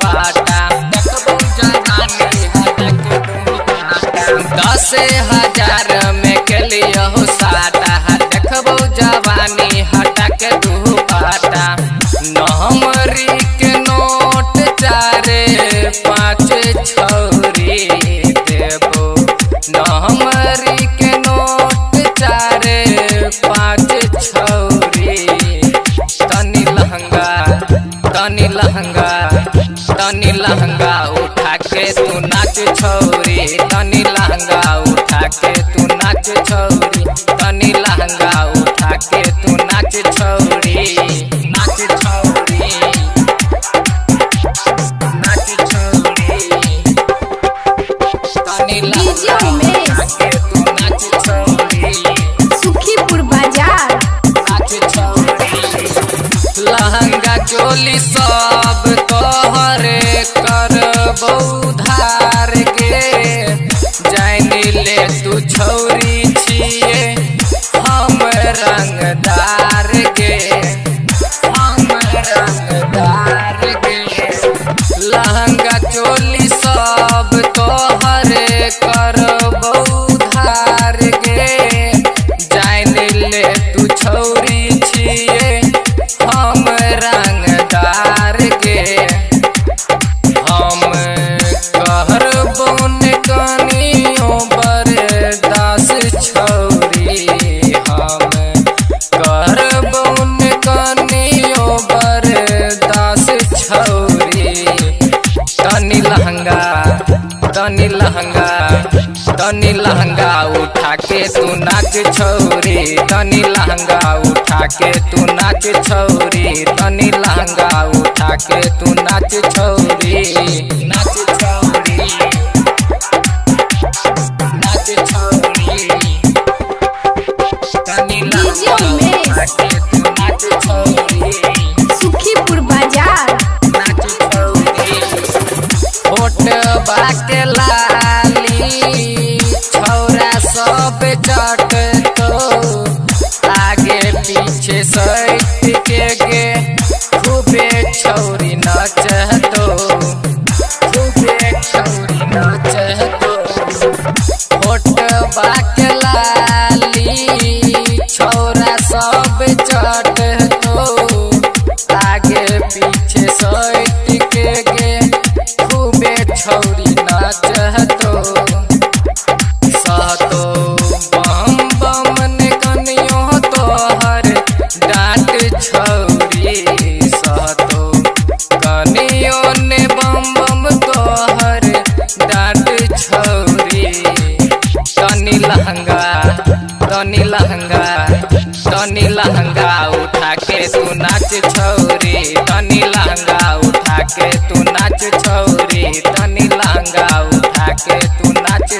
दुपाटा देखबो जवानी हटक दुपाटा 10,000 में के लिए हो साटा देखबो जवानी हटक दुपाटा नमरी के नोट 4-5 छौरी देबो नमरी के नोट 4-5 छौरी तनी लहंगा उठा के तू नाच छौरी तनी लहंगा उठा के तू नाच छौरी तनी लहंगा उठा के तू नाच छौरी नाच छौरी नाच छौरी तनी लहंगा उठा के तू नाच छौरी सुखीपुर बाजार नाच छौरी लहंगा चोली सब तोहरे करबो उधार के जान ले तू छौरी छिए हम रंगदार के हम रंगदार के लहंगा चोली सब तोहरे करबो उधार के जान ले तू छौरी छिए हम रंगदार के हम कहरबो ने कनियो बरदास छौरी हम कहरबो ने कनियो बरदास छौरी तनी लहंगा उठा के तू नाच छौरी तनी लहंगा उठा के तू नाच छौरी तनी लहंगा उठा के तू नाच छौरी नाच छौरी नाच छौरी तनी लहंगा उठा के तू नाच छौरी सुखीपुर बाजार नाच छौरी होठ बाके लाली छौरा सब चट तो आगे पीछे सैट के खूबे छौरी नचतो खूबे छौरी नचतो होठ बाके लाली छौरा सब चट तो आगे पीछे सैट के खूबे छौरी नचतो सहतो बम बम ने कनियो तोहर डांट छौरी सहतो कनियो ने बम बम तोहर डांट छौरी तनी लहंगा उठा के तू नाच छौरी तनी लहंगा उठा के तू नाच छौरी तनी लहंगा उठा के तू नाच